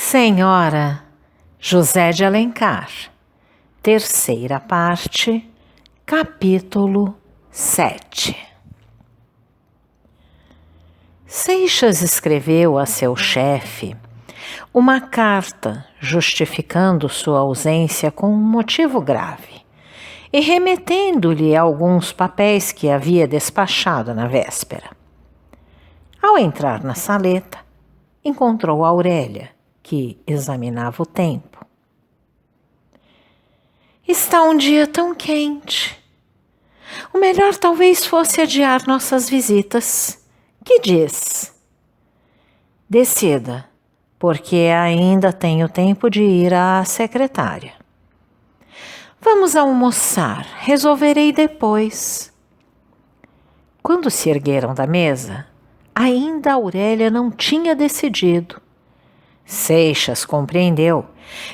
Senhora José de Alencar, terceira parte, capítulo 7. Seixas escreveu a seu chefe uma carta justificando sua ausência com um motivo grave e remetendo-lhe alguns papéis que havia despachado na véspera. Ao entrar na saleta, encontrou Aurélia, que examinava o tempo. Está um dia tão quente. O melhor talvez fosse adiar nossas visitas. Que diz? Decida, porque ainda tenho tempo de ir à secretária. Vamos almoçar, resolverei depois. Quando se ergueram da mesa, ainda Aurélia não tinha decidido. Seixas compreendeu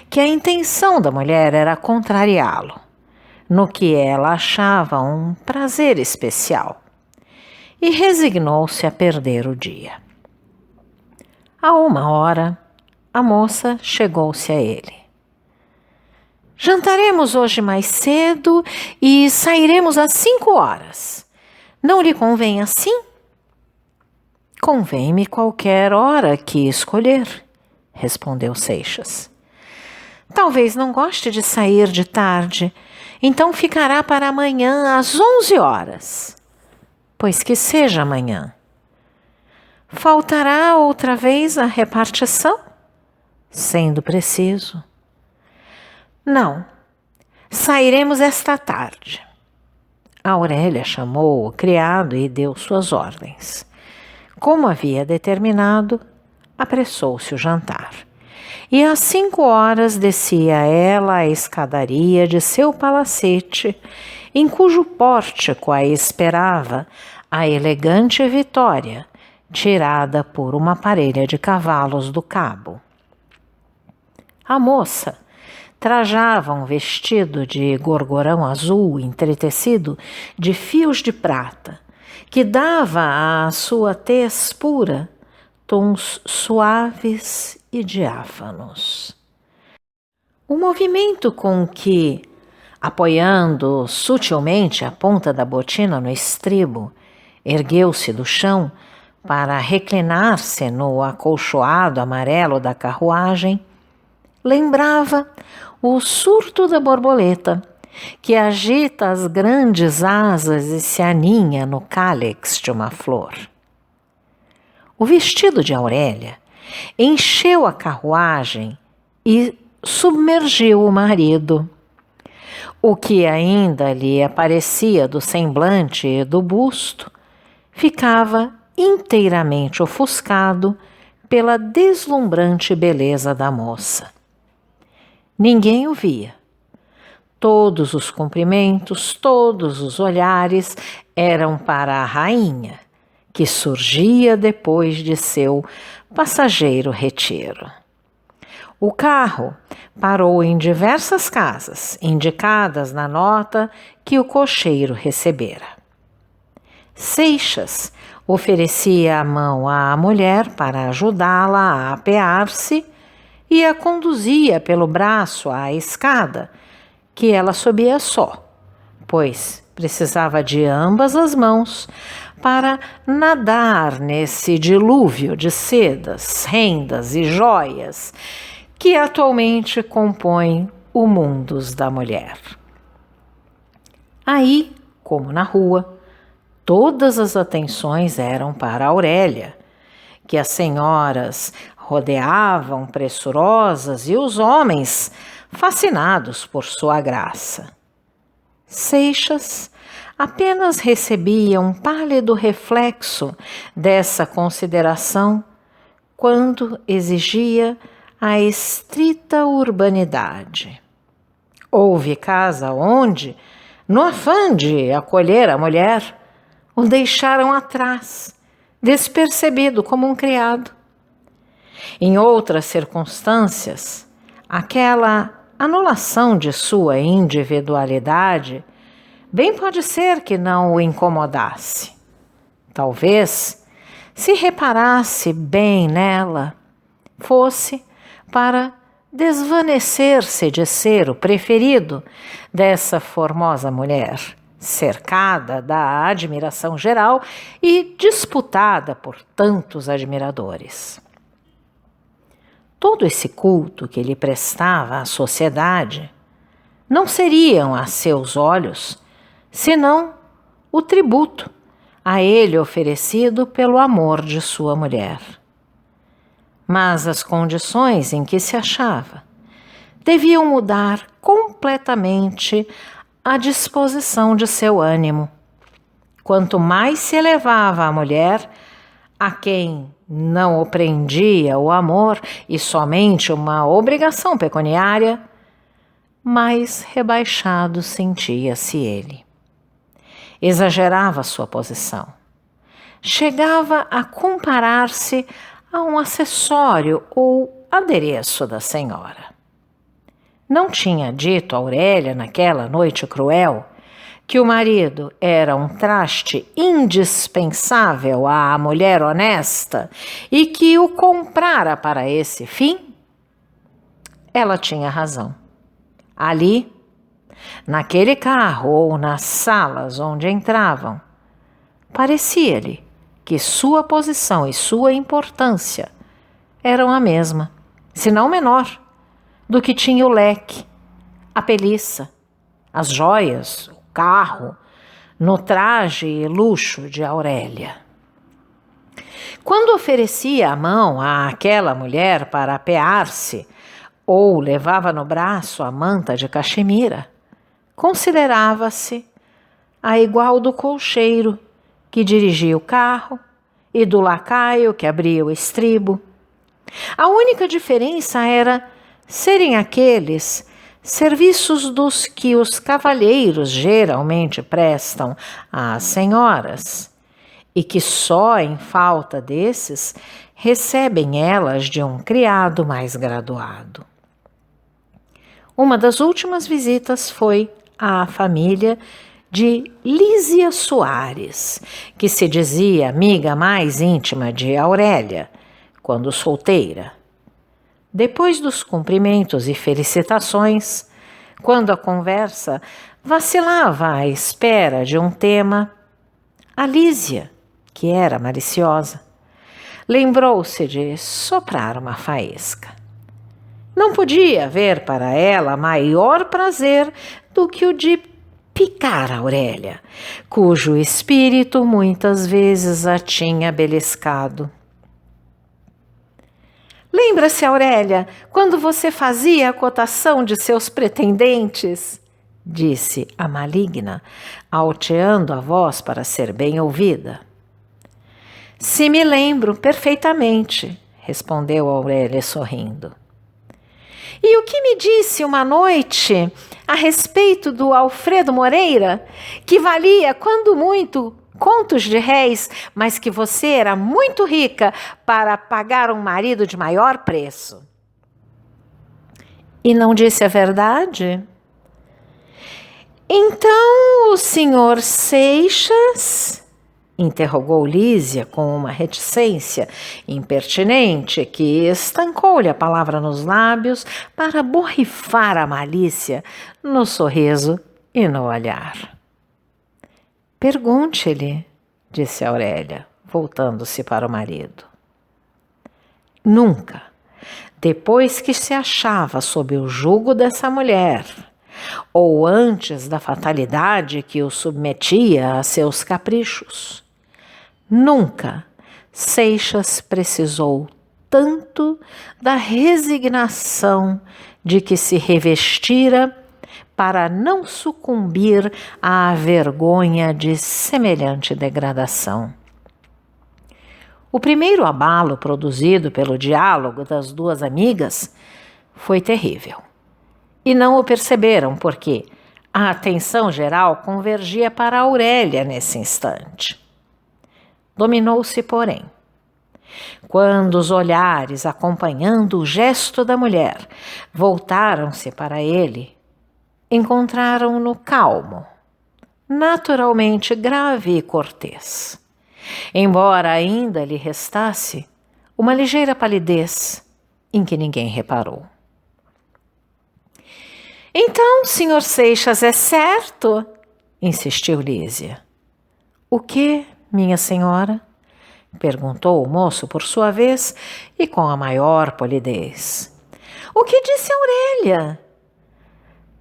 que a intenção da mulher era contrariá-lo, no que ela achava um prazer especial, e resignou-se a perder o dia. A 1 hora, a moça chegou-se a ele. Jantaremos hoje mais cedo e sairemos às 5 horas. Não lhe convém assim? Convém-me qualquer hora que escolher, respondeu Seixas. Talvez não goste de sair de tarde, então ficará para amanhã às 11 horas. Pois que seja amanhã. Faltará outra vez a repartição? Sendo preciso. Não, sairemos esta tarde. Aurélia chamou o criado e deu suas ordens. Como havia determinado, apressou-se o jantar. E às 5 horas descia ela a escadaria de seu palacete, em cujo pórtico a esperava a elegante Vitória, tirada por uma parelha de cavalos do cabo. A moça trajava um vestido de gorgorão azul entretecido de fios de prata, que dava à sua tez pura tons suaves e diáfanos. O movimento com que, apoiando sutilmente a ponta da botina no estribo, ergueu-se do chão para reclinar-se no acolchoado amarelo da carruagem, lembrava o surto da borboleta, que agita as grandes asas e se aninha no cálix de uma flor. O vestido de Aurélia encheu a carruagem e submergiu o marido. O que ainda lhe aparecia do semblante e do busto ficava inteiramente ofuscado pela deslumbrante beleza da moça. Ninguém o via. Todos os cumprimentos, todos os olhares eram para a rainha, que surgia depois de seu passageiro retiro. O carro parou em diversas casas, indicadas na nota que o cocheiro recebera. Seixas oferecia a mão à mulher para ajudá-la a apear-se e a conduzia pelo braço à escada, que ela subia só, pois precisava de ambas as mãos para nadar nesse dilúvio de sedas, rendas e joias que atualmente compõe o mundus da mulher. Aí, como na rua, todas as atenções eram para Aurélia, que as senhoras rodeavam pressurosas e os homens fascinados por sua graça. Seixas apenas recebia um pálido reflexo dessa consideração quando exigia a estrita urbanidade. Houve casa onde, no afã de acolher a mulher, o deixaram atrás, despercebido como um criado. Em outras circunstâncias, aquela anulação de sua individualidade bem pode ser que não o incomodasse. Talvez, se reparasse bem nela, fosse para desvanecer-se de ser o preferido dessa formosa mulher, cercada da admiração geral e disputada por tantos admiradores. Todo esse culto que ele prestava à sociedade não seriam, a seus olhos, senão o tributo a ele oferecido pelo amor de sua mulher. Mas as condições em que se achava deviam mudar completamente a disposição de seu ânimo. Quanto mais se elevava a mulher, a quem não o prendia o amor e somente uma obrigação pecuniária, mais rebaixado sentia-se ele. Exagerava sua posição. Chegava a comparar-se a um acessório ou adereço da senhora. Não tinha dito Aurélia naquela noite cruel que o marido era um traste indispensável à mulher honesta e que o comprara para esse fim? Ela tinha razão. Ali, naquele carro ou nas salas onde entravam, parecia-lhe que sua posição e sua importância eram a mesma, se não menor, do que tinha o leque, a peliça, as joias, o carro, no traje e luxo de Aurélia. Quando oferecia a mão àquela mulher para apear-se ou levava no braço a manta de caxemira, considerava-se a igual do cocheiro que dirigia o carro e do lacaio que abria o estribo. A única diferença era serem aqueles serviços dos que os cavalheiros geralmente prestam às senhoras e que só em falta desses recebem elas de um criado mais graduado. Uma das últimas visitas foi à família de Lísia Soares, que se dizia amiga mais íntima de Aurélia, quando solteira. Depois dos cumprimentos e felicitações, quando a conversa vacilava à espera de um tema, a Lísia, que era maliciosa, lembrou-se de soprar uma faísca. Não podia haver para ela maior prazer do que o de picar Aurélia, cujo espírito muitas vezes a tinha beliscado. Lembra-se, Aurélia, quando você fazia a cotação de seus pretendentes? Disse a maligna, alteando a voz para ser bem ouvida. Se me lembro perfeitamente, respondeu Aurélia sorrindo. E o que me disse uma noite a respeito do Alfredo Moreira, que valia, quando muito, contos de réis, mas que você era muito rica para pagar um marido de maior preço? E não disse a verdade? Então o senhor Seixas, interrogou Lísia com uma reticência impertinente que estancou-lhe a palavra nos lábios para borrifar a malícia no sorriso e no olhar. Pergunte-lhe, disse Aurélia, voltando-se para o marido. Nunca, depois que se achava sob o jugo dessa mulher, ou antes da fatalidade que o submetia a seus caprichos, nunca Seixas precisou tanto da resignação de que se revestira para não sucumbir à vergonha de semelhante degradação. O primeiro abalo produzido pelo diálogo das duas amigas foi terrível. E não o perceberam porque a atenção geral convergia para Aurélia nesse instante. Dominou-se, porém, quando os olhares, acompanhando o gesto da mulher, voltaram-se para ele, encontraram-no calmo, naturalmente grave e cortês, embora ainda lhe restasse uma ligeira palidez em que ninguém reparou. Então, Sr. Seixas, é certo? Insistiu Lísia. O que, minha senhora? Perguntou o moço por sua vez e com a maior polidez. O que disse Aurélia?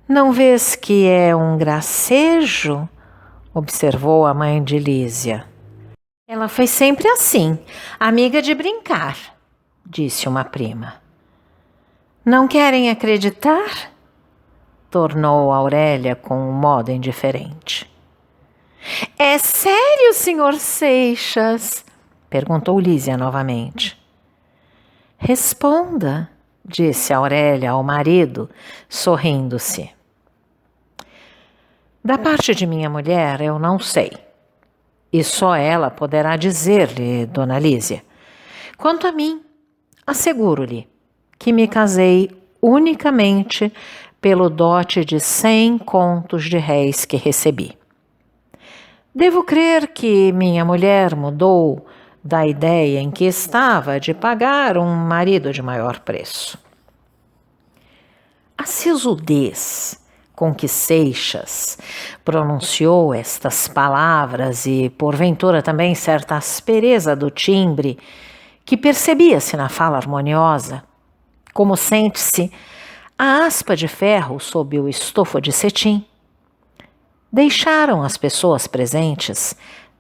Não vês que é um gracejo? Observou a mãe de Lísia. Ela foi sempre assim, amiga de brincar, disse uma prima. Não querem acreditar? Tornou Aurélia com um modo indiferente. É sério, Sr. Seixas? Perguntou Lísia novamente. Responda, disse Aurélia ao marido, sorrindo-se. Da parte de minha mulher, eu não sei. E só ela poderá dizer-lhe, dona Lísia. Quanto a mim, asseguro-lhe que me casei unicamente pelo dote de 100 contos de réis que recebi. Devo crer que minha mulher mudou da ideia em que estava de pagar um marido de maior preço. A sisudez com que Seixas pronunciou estas palavras e, porventura, também certa aspereza do timbre que percebia-se na fala harmoniosa, como sente-se a aspa de ferro sob o estofo de cetim, deixaram as pessoas presentes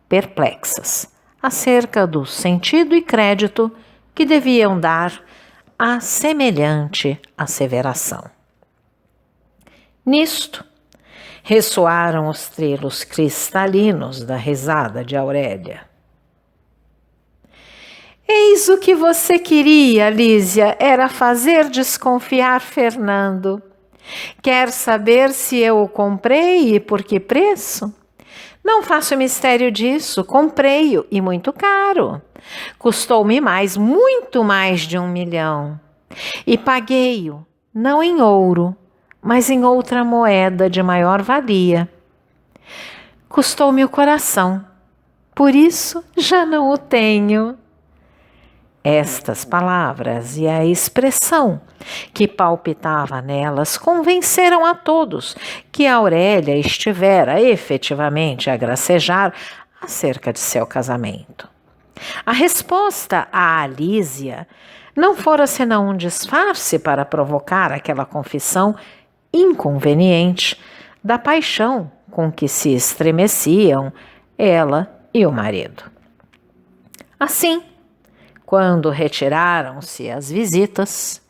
perplexas acerca do sentido e crédito que deviam dar a semelhante asseveração. Nisto, ressoaram os trelos cristalinos da risada de Aurélia. Eis o que você queria, Lísia, era fazer desconfiar Fernando. Quer saber se eu o comprei e por que preço? Não faço mistério disso, comprei-o e muito caro. Custou-me muito mais de 1 milhão. E paguei-o, não em ouro, mas em outra moeda de maior valia. Custou-me o coração, por isso já não o tenho. Estas palavras e a expressão que palpitava nelas convenceram a todos que Aurélia estivera efetivamente a gracejar acerca de seu casamento. A resposta à Lísia não fora senão um disfarce para provocar aquela confissão inconveniente da paixão com que se estremeciam ela e o marido. Assim, quando retiraram-se as visitas,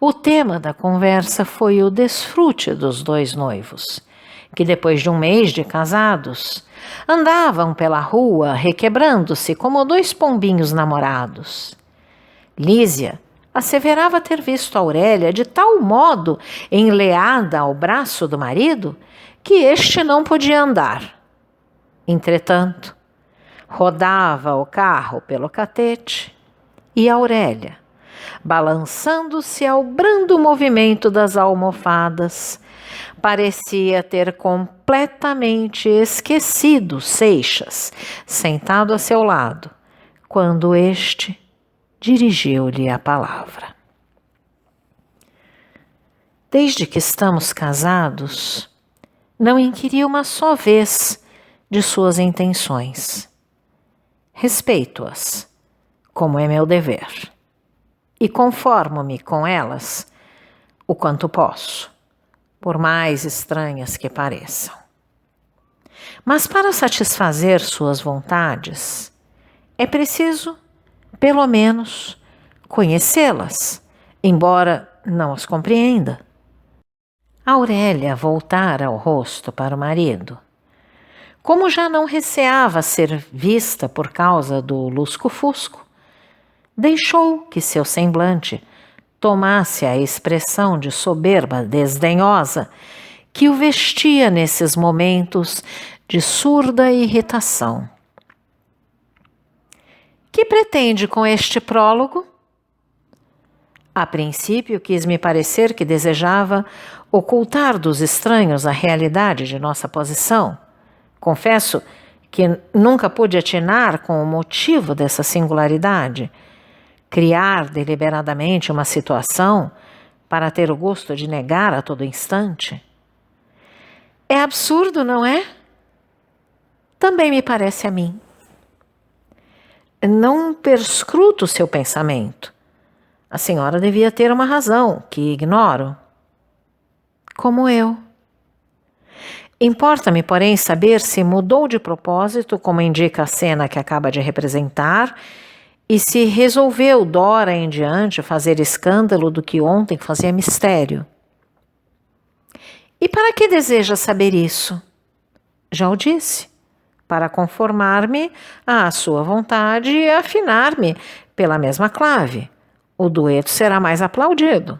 o tema da conversa foi o desfrute dos dois noivos, que depois de 1 mês de casados, andavam pela rua requebrando-se como 2 pombinhos namorados. Lísia asseverava ter visto Aurélia de tal modo enleada ao braço do marido que este não podia andar. Entretanto, rodava o carro pelo catete e Aurélia, balançando-se ao brando movimento das almofadas, parecia ter completamente esquecido Seixas, sentado a seu lado, quando este dirigiu-lhe a palavra. Desde que estamos casados, não inquiri uma só vez de suas intenções. Respeito-as, como é meu dever, e conformo-me com elas o quanto posso, por mais estranhas que pareçam. Mas para satisfazer suas vontades, é preciso, pelo menos, conhecê-las, embora não as compreenda. Aurélia voltara o rosto para o marido. Como já não receava ser vista por causa do lusco-fusco, deixou que seu semblante tomasse a expressão de soberba desdenhosa que o vestia nesses momentos de surda irritação. Que pretende com este prólogo? A princípio quis me parecer que desejava ocultar dos estranhos a realidade de nossa posição. Confesso que nunca pude atinar com o motivo dessa singularidade, criar deliberadamente uma situação para ter o gosto de negar a todo instante? É absurdo, não é? Também me parece a mim. Não perscruto seu pensamento. A senhora devia ter uma razão, que ignoro. Como eu. Importa-me, porém, saber se mudou de propósito, como indica a cena que acaba de representar, e se resolveu, dora em diante, fazer escândalo do que ontem fazia mistério. E para que deseja saber isso? Já o disse. Para conformar-me à sua vontade e afinar-me pela mesma clave. O dueto será mais aplaudido.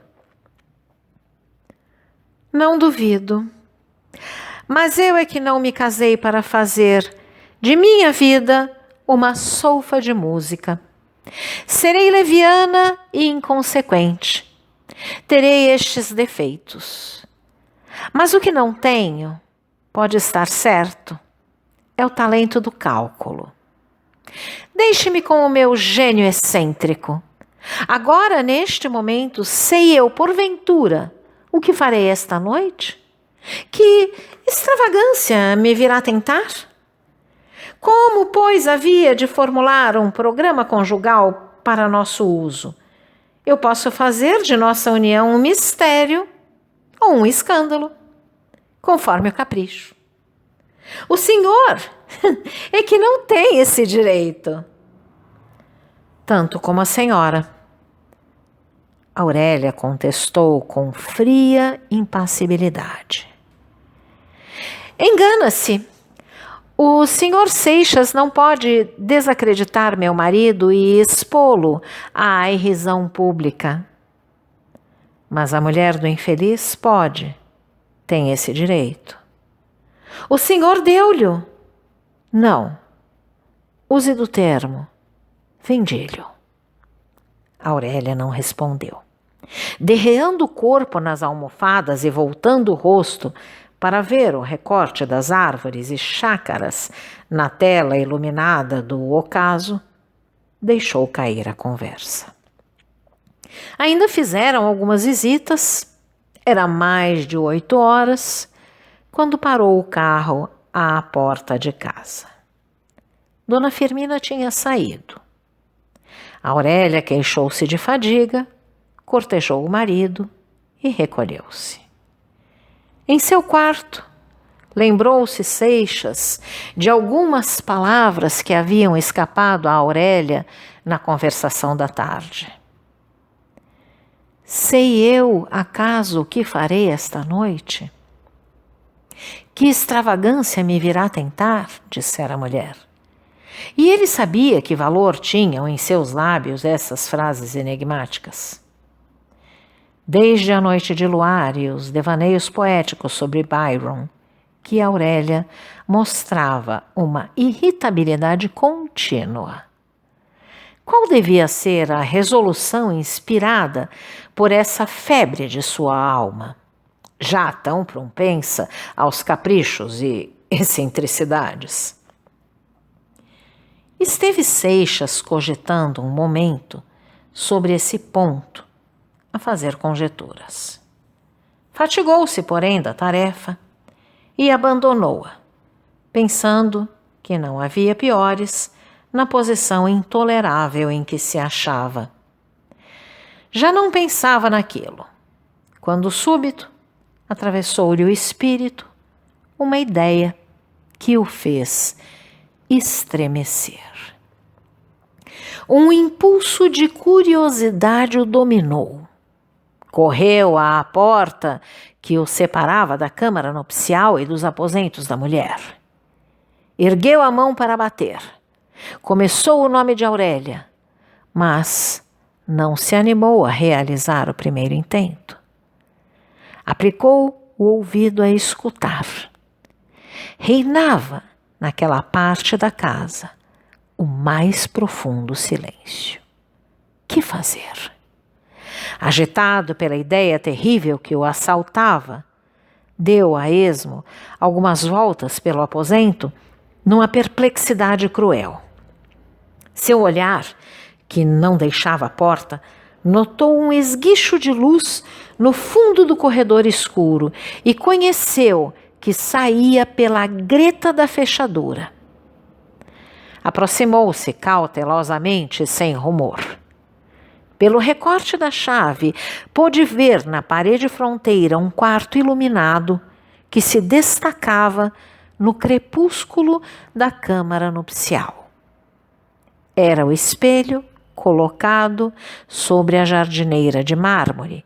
Não duvido. Mas eu é que não me casei para fazer de minha vida uma solfa de música. Serei leviana e inconsequente. Terei estes defeitos. Mas o que não tenho, pode estar certo, é o talento do cálculo. Deixe-me com o meu gênio excêntrico. Agora, neste momento, sei eu, porventura, o que farei esta noite? Que extravagância me virá tentar? Como, pois, havia de formular um programa conjugal para nosso uso? Eu posso fazer de nossa união um mistério ou um escândalo, conforme o capricho. O senhor é que não tem esse direito. Tanto como a senhora. Aurélia contestou com fria impassibilidade. Engana-se. O senhor Seixas não pode desacreditar meu marido e expô-lo à irrisão pública. Mas a mulher do infeliz pode, tem esse direito. O senhor deu-lhe? Não. Use do termo vendi-lhe. Aurélia não respondeu. Derreando o corpo nas almofadas e voltando o rosto para ver o recorte das árvores e chácaras na tela iluminada do ocaso, deixou cair a conversa. Ainda fizeram algumas visitas. Era mais de 8 horas, quando parou o carro à porta de casa. Dona Firmina tinha saído. Aurélia queixou-se de fadiga, cortejou o marido e recolheu-se. Em seu quarto, lembrou-se Seixas de algumas palavras que haviam escapado a Aurélia na conversação da tarde. Sei eu, acaso, o que farei esta noite? Que extravagância me virá tentar, dissera a mulher. E ele sabia que valor tinham em seus lábios essas frases enigmáticas. Desde a noite de luar e os devaneios poéticos sobre Byron, que Aurélia mostrava uma irritabilidade contínua. Qual devia ser a resolução inspirada por essa febre de sua alma, já tão propensa aos caprichos e excentricidades? Esteve Seixas cogitando um momento sobre esse ponto, a fazer conjecturas. Fatigou-se, porém, da tarefa e abandonou-a, pensando que não havia piores na posição intolerável em que se achava. Já não pensava naquilo, quando súbito atravessou-lhe o espírito uma ideia que o fez estremecer. Um impulso de curiosidade o dominou. Correu à porta que o separava da câmara nupcial e dos aposentos da mulher. Ergueu a mão para bater. Começou o nome de Aurélia, mas não se animou a realizar o primeiro intento. Aplicou o ouvido a escutar. Reinava naquela parte da casa o mais profundo silêncio. Que fazer? Agitado pela ideia terrível que o assaltava, deu a esmo algumas voltas pelo aposento numa perplexidade cruel. Seu olhar que não deixava a porta, notou um esguicho de luz no fundo do corredor escuro e conheceu que saía pela greta da fechadura. Aproximou-se cautelosamente, sem rumor. Pelo recorte da chave, pôde ver na parede fronteira um quarto iluminado que se destacava no crepúsculo da câmara nupcial. Era o espelho colocado sobre a jardineira de mármore,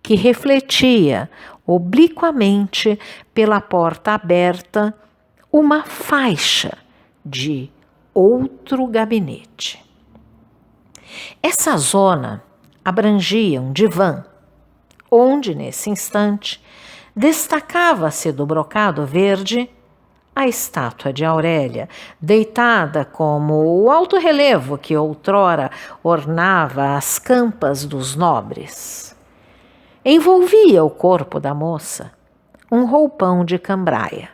que refletia obliquamente pela porta aberta uma faixa de outro gabinete. Essa zona abrangia um divã, onde, nesse instante, destacava-se do brocado verde a estátua de Aurélia, deitada como o alto relevo que outrora ornava as campas dos nobres. Envolvia o corpo da moça um roupão de cambraia,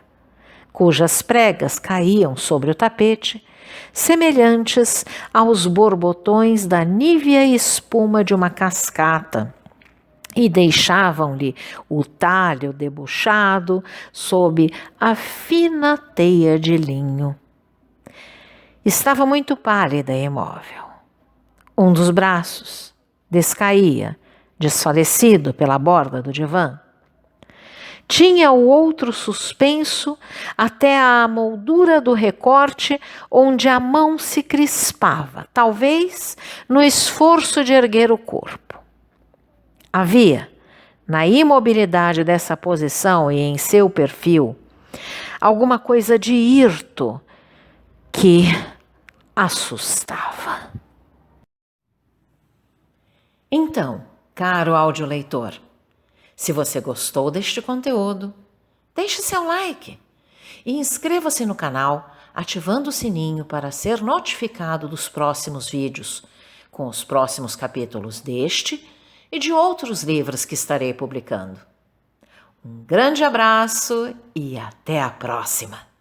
cujas pregas caíam sobre o tapete, semelhantes aos borbotões da nívea espuma de uma cascata, e deixavam-lhe o talho debuxado sob a fina teia de linho. Estava muito pálida e imóvel. Um dos braços descaía, desfalecido pela borda do divã. Tinha o outro suspenso até a moldura do recorte, onde a mão se crispava, talvez no esforço de erguer o corpo. Havia, na imobilidade dessa posição e em seu perfil, alguma coisa de hirto que assustava. Então, caro audioleitor, se você gostou deste conteúdo, deixe seu like e inscreva-se no canal, ativando o sininho para ser notificado dos próximos vídeos, com os próximos capítulos deste e de outros livros que estarei publicando. Um grande abraço e até a próxima!